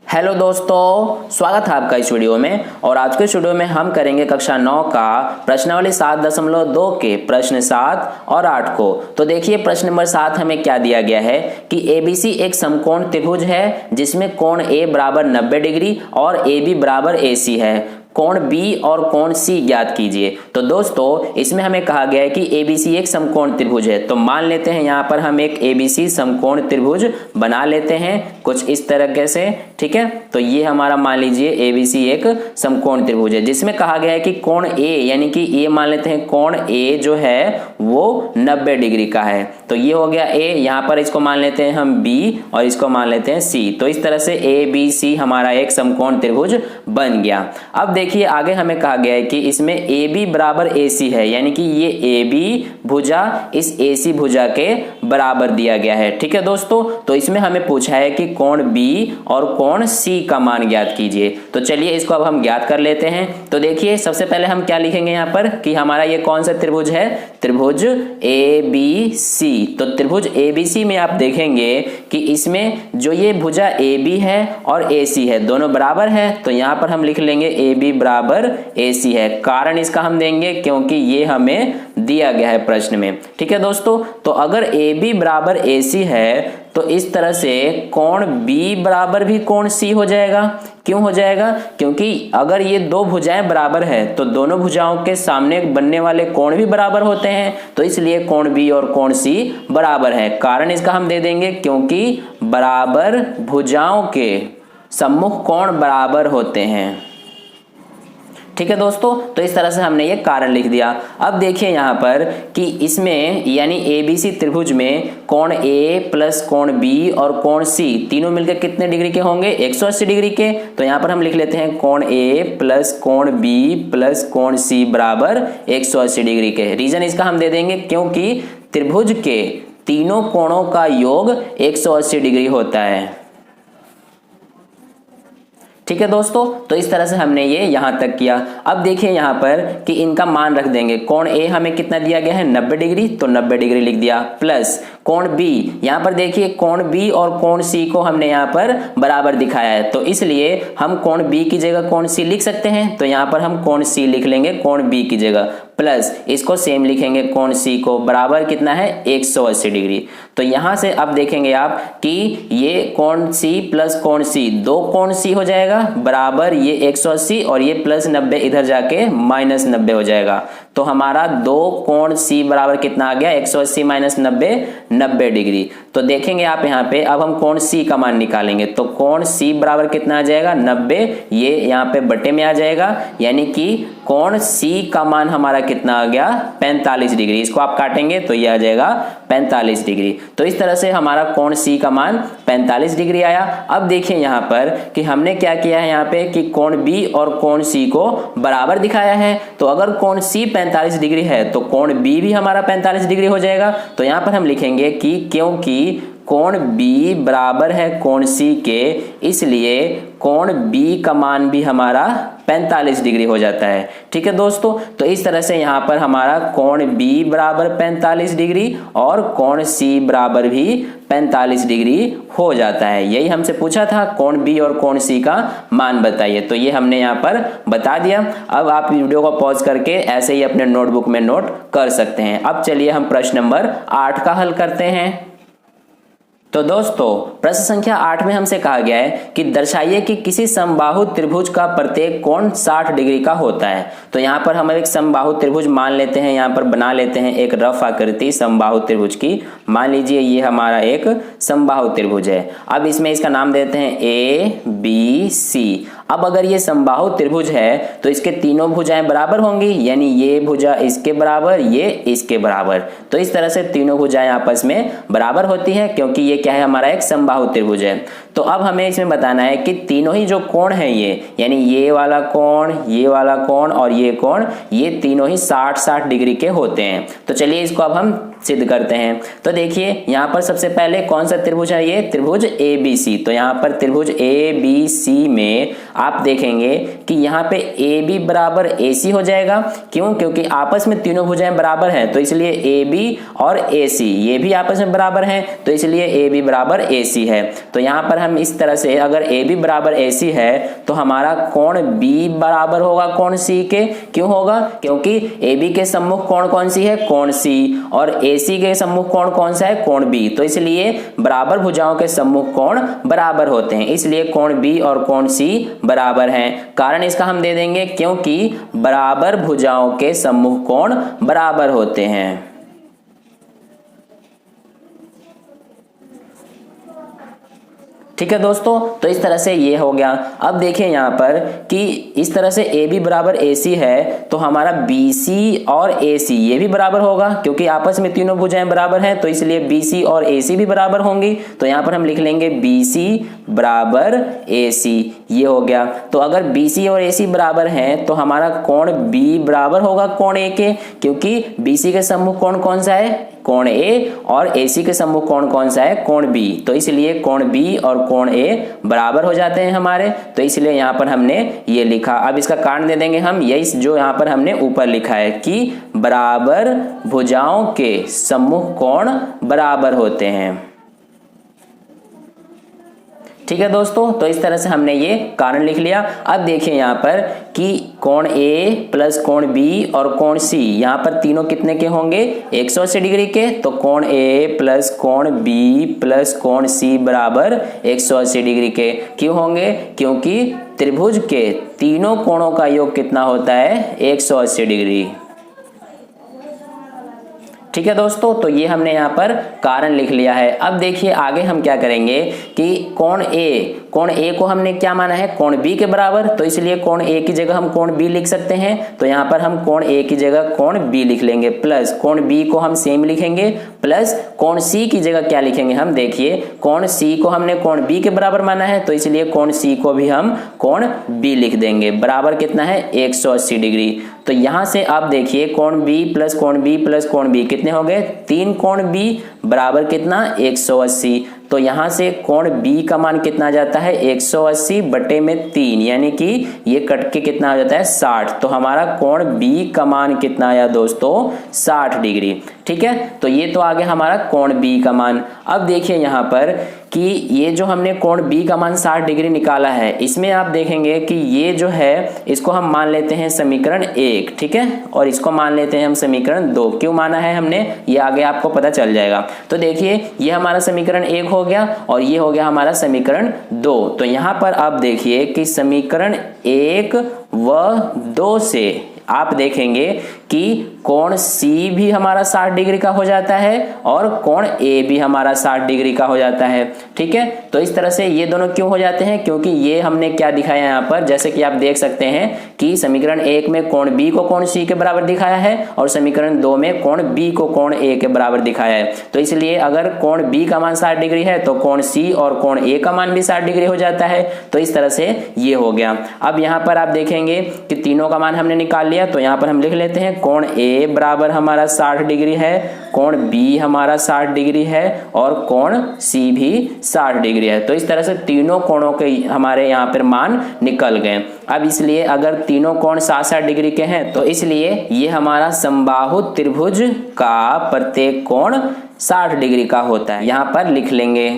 Hello दोस्तों, स्वागत है आपका इस वीडियो में। और आज के इस वीडियो में हम करेंगे कक्षा 9 का प्रश्नावली 7.2 के प्रश्न 7 और 8 को। तो देखिए प्रश्न नंबर 7 हमें क्या दिया गया है कि ABC एक समकोण त्रिभुज है जिसमें कोण A बराबर 90 डिग्री और AB बराबर AC है। कोण B और कोण C ज्ञात कीजिए। तो दोस्तों इसमें हमें कहा गया है कि ABC एक समकोण त्रिभुज है। तो मान लेते हैं यहाँ पर हम एक ABC समकोण त्रिभुज बना लेते हैं कुछ इस तरीके से, ठीक है। तो ये हमारा मान लीजिए ABC एक समकोण त्रिभुज है जिसमें कहा गया है कि कोण A यानी कि ये मान लेते हैं कोण A जो है वो 90 डिग्री का है। तो ये हो गया A, यहाँ पर इसको मान लेते हैं हम B और इसको मान लेते हैं C। तो इस तरह से ABC हमारा एक समकोण त्रिभुज बन गया। अब देखिए आगे हमें कहा गया है कि इसमें AB बराबर AC है, यानी कि ये AB भुजा इस AC भुजा के बराबर दिया गया है, ठीक है दोस्तों। तो इसमें हमें पूछा है कि कोण B और कोण C का मान ज्ञात कीजिए। तो चलिए इसको अब हम ज्ञात कर लेते हैं। तो देखिए सबसे पहले हम क्या लिखेंगे यहाँ पर कि हमारा ये कौन सा त्रिभुज है, त्रिभुज ABC। तो त्रिभुज ABC में आप देखेंगे कि इसमें जो ये भुजा AB है और AC है दोनों बराबर है। तो यहाँ पर हम लिख लेंगे AB बराबर AC है। कारण इसका हम देंगे क्योंकि ये हमें दिया गया है प्रश्न में, ठीक है दोस्तों। तो अगर AB बराबर AC है तो इस तरह से कोण B बराबर भी कोण C हो जाएगा। क्यों हो जाएगा? क्योंकि अगर ये दो भुजाएं बराबर है तो दोनों भुजाओं के सामने बनने वाले कोण भी बराबर होते हैं। तो इसलिए कोण B और कोण C बराबर है। कारण इसका हम दे देंगे क्योंकि बराबर भुजाओं के सम्मुख कोण बराबर होते हैं, ठीक है दोस्तों। तो इस तरह से हमने ये कारण लिख दिया। अब देखिए यहाँ पर कि इसमें यानी ABC त्रिभुज में कोण A प्लस कोण B और कोण C तीनों मिलकर कितने डिग्री के होंगे? 180 डिग्री के। तो यहाँ पर हम लिख लेते हैं कोण A प्लस कोण B प्लस कोण C बराबर 180 डिग्री के। रीजन इसका हम दे देंगे क्योंकि त्रिभुज के तीनों कोणों का योग 180 डिग्री होता है, ठीक है दोस्तों। तो इस तरह से हमने ये यहां तक किया। अब देखिए यहां पर कि इनका मान रख देंगे। कोण A हमें कितना दिया गया है? 90 डिग्री, तो 90 डिग्री लिख दिया। प्लस कोण B, यहां पर देखिए कोण B और कोण C को हमने यहां पर बराबर दिखाया है। तो इसलिए हम कोण B की जगह कोण C लिख सकते हैं। तो यहां पर हम कोण C लिख लेंगे कोण B की जगह। प्लस इसको सेम लिखेंगे कोण C को, बराबर कितना है? 180 डिग्री। तो यहां से अब देखेंगे आप कि ये कोण C प्लस कोण C, दो कोण C हो जाएगा बराबर ये 180 और ये प्लस 90 इधर जाके माइनस 90 हो जाएगा। तो हमारा दो कोण C बराबर कितना आ गया? 180 माइनस 90, 90 डिग्री। तो देखेंगे आप यहाँ पे अब हम कोण C का मान निकालेंगे। तो कोण C बराबर कितना आ जाएगा? 90, ये यहाँ पे बटे में आ जाएगा, यानी कि कोण C का मान हमारा कितना आ गया? 45 डिग्री। इसको आप काटेंगे तो ये आ जाएगा 45 डिग्री। तो इस तरह से हमारा कोण C का मान 45 डिग्री आया। अब देखिए यहाँ पर कि हमने क्या किया है यहाँ पे कि कोण B और कोण C को बराबर दिखाया है। तो अगर कोण C 45 डिग्री है तो कोण B भी हमारा 45 डिग्री हो जाएगा। तो यहाँ पर हम लिखेंगे कि क्योंकि कोण B बराबर है कोण C के, इसलिए कोण B का मान भी हमारा 45 डिग्री हो जाता है, ठीक है दोस्तों। तो इस तरह से यहाँ पर हमारा कोण B बराबर 45 डिग्री और कोण C बराबर भी 45 डिग्री हो जाता है। यही हमसे पूछा था कोण B और कोण C का मान बताइए। तो ये हमने यहाँ पर बता दिया। अब आप वीडियो को पॉज करके ऐसे ही अपने नोटबुक में नोट कर सकते हैं। अब चलिए हम प्रश्न नंबर 8 का हल करते हैं। तो दोस्तों प्रश्न संख्या 8 में हमसे कहा गया है कि दर्शाइए कि किसी समबाहु त्रिभुज का प्रत्येक कोण 60 डिग्री का होता है। तो यहाँ पर हम एक समबाहु त्रिभुज मान लेते हैं, यहाँ पर बना लेते हैं एक रफ आकृति समबाहु त्रिभुज की। मान लीजिए ये हमारा एक समबाहु त्रिभुज है। अब इसमें इसका नाम देते हैं ABC। अब अगर ये समबाहु त्रिभुज है तो इसके तीनों भुजाएं बराबर होंगी, यानी ये भुजा इसके बराबर, ये इसके बराबर। तो इस तरह से तीनों भुजाएं आपस में बराबर होती है क्योंकि ये क्या है? हमारा एक समबाहु त्रिभुज है। तो अब हमें इसमें बताना है कि तीनों ही जो कोण है ये, यानी ये वाला कोण, ये वाला कोण और ये कोण, ये तीनों ही 60-60 डिग्री के होते हैं। तो चलिए इसको अब हम सिद्ध करते हैं। तो देखिए यहाँ पर सबसे पहले कौन सा त्रिभुज है, ये त्रिभुज ABC। तो यहाँ पर त्रिभुज ABC में आप देखेंगे कि यहाँ पे AB बराबर AC हो जाएगा। क्यों? क्योंकि आपस में तीनों भुजाएं बराबर हैं, तो इसलिए AB और AC ये भी आपस में बराबर हैं, तो इसलिए AB बराबर AC है। तो यहाँ पर हम इस तरह से अगर AB बराबर AC है तो हमारा कोण B बराबर होगा कोण C के। क्यों होगा? क्योंकि AB के सम्मुख कोण कौन सी है, कोण C, और AC के सम्मुख कोण कौन सा है, कोण B। तो इसलिए बराबर भुजाओं के सम्मुख कोण बराबर होते हैं, इसलिए कोण B और कोण C बराबर हैं। कारण इसका हम दे देंगे क्योंकि बराबर भुजाओं के सम्मुख कोण बराबर होते हैं। ठीक है दोस्तों, तो इस तरह से ये हो गया। अब देखिए यहाँ पर कि इस तरह से AB बराबर AC है तो हमारा BC और AC ये भी बराबर होगा, क्योंकि आपस में तीनों भुजाएं बराबर हैं, तो इसलिए BC और AC भी बराबर होंगी। तो यहाँ पर हम लिख लेंगे BC बराबर AC, ये हो गया। तो अगर BC और AC बराबर हैं तो हमारा कोण B बराबर होगा कोण A के, क्योंकि BC के सम्मुख कोण कौन सा है, कोण A, और AC के सम्मुख कोण कौन सा है, कोण B। तो इसलिए कोण B और कोण A बराबर हो जाते हैं हमारे, तो इसलिए यहाँ पर हमने ये लिखा। अब इसका कारण दे देंगे हम, यही जो यहाँ पर हमने ऊपर लिखा है कि बराबर भुजाओं के सम्मुख कोण बराबर होते हैं। ठीक है दोस्तों, तो इस तरह से हमने ये कारण लिख लिया। अब देखिए यहाँ पर कि कोण A प्लस कोण B और कोण C, यहाँ पर तीनों कितने के होंगे, 180 डिग्री के। तो कोण A प्लस कोण B प्लस कोण C बराबर 180 डिग्री के। क्यों होंगे? क्योंकि त्रिभुज के तीनों कोणों का योग कितना होता है, 180 डिग्री। ठीक है दोस्तों, तो ये हमने यहाँ पर कारण लिख लिया है। अब देखिए आगे हम क्या करेंगे कि कोण A को हमने क्या माना है, कोण B के बराबर। तो इसलिए कोण A की जगह हम कोण B लिख सकते हैं। तो यहाँ पर हम कोण A की जगह कोण B लिख लेंगे, प्लस कोण B को हम सेम लिखेंगे, प्लस कोण C की जगह क्या लिखेंगे हम, देखिए कोण C को हमने कोण B के बराबर माना है, तो इसलिए कोण C को भी हम कोण B लिख देंगे। बराबर कितना है, 180 डिग्री। तो यहां से आप देखिए कोण B प्लस कोण B प्लस कोण B कितने हो गए, 3 कोण B बराबर कितना, 180। तो यहां से कोण B का मान कितना आ जाता है, 180 बटे में 3, यानी कि ये कट के कितना आ जाता है, 60। तो हमारा कोण B का मान कितना आया दोस्तों, 60 डिग्री। ठीक है, तो ये तो आ गया हमारा कोण B का मान। अब देखिए यहाँ पर कि ये जो हमने कोण B का मान 60 डिग्री निकाला है, इसमें आप देखेंगे कि ये जो है इसको हम मान लेते हैं समीकरण 1, ठीक है, और इसको मान लेते हैं हम समीकरण 2। क्यों माना है हमने, ये आगे आपको पता चल जाएगा। तो देखिए ये हमारा समीकरण 1 हो गया और ये हो गया हमारा समीकरण 2। तो यहाँ पर आप देखिए कि समीकरण 1 व 2 से आप देखेंगे कि कोण C भी हमारा 60 डिग्री का हो जाता है और कोण A भी हमारा 60 डिग्री का हो जाता है। ठीक है, तो इस तरह से ये दोनों क्यों हो जाते हैं, क्योंकि ये हमने क्या दिखाया यहाँ पर, जैसे कि आप देख सकते हैं कि समीकरण 1 में कोण B को कोण C के बराबर दिखाया है और समीकरण 2 में कोण B को कोण A के बराबर दिखाया है। तो इसलिए अगर कोण B का मान 60 डिग्री है तो कोण C और कोण A का मान भी 60 डिग्री हो जाता है। तो इस तरह से ये हो गया। अब यहाँ पर आप देखेंगे कि तीनों का मान हमने निकाल लिया, तो यहाँ पर हम लिख लेते हैं कोण A बराबर हमारा 60 डिग्री है, कोण B हमारा 60 डिग्री है और कोण C भी 60 डिग्री है। तो इस तरह से तीनों कोणों के हमारे यहाँ पर मान निकल गए। अब इसलिए अगर तीनों कोण 60 डिग्री के हैं तो इसलिए ये हमारा समबाहु त्रिभुज का प्रत्येक कोण 60 डिग्री का होता है, यहाँ पर लिख लेंगे।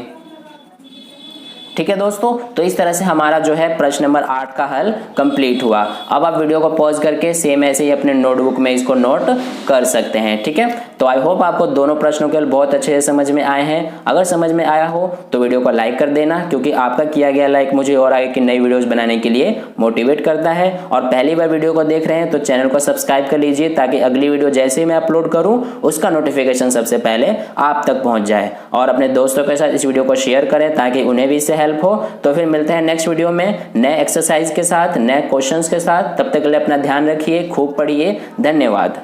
ठीक है दोस्तों, तो इस तरह से हमारा जो है प्रश्न नंबर 8 का हल कंप्लीट हुआ। अब आप वीडियो को पॉज करके सेम ऐसे ही अपने नोटबुक में इसको नोट कर सकते हैं। ठीक है, तो आई होप आपको दोनों प्रश्नों के हल बहुत अच्छे से समझ में आए हैं। अगर समझ में आया हो तो वीडियो को लाइक कर देना, क्योंकि आपका किया गया लाइक मुझे और आगे की नई वीडियोस बनाने के लिए मोटिवेट करता है। और पहली बार वीडियो को देख रहे हैं तो चैनल को सब्सक्राइब कर लीजिए, ताकि अगली वीडियो जैसे ही मैं अपलोड करूँ उसका नोटिफिकेशन सबसे पहले आप तक पहुँच जाए। और अपने दोस्तों के साथ इस वीडियो को शेयर करें ताकि उन्हें भी इससे हेल्प हो। तो फिर मिलते हैं नेक्स्ट वीडियो में नए एक्सरसाइज के साथ, नए क्वेश्चंस के साथ। तब तक के लिए अपना ध्यान रखिए, खूब पढ़िए। धन्यवाद।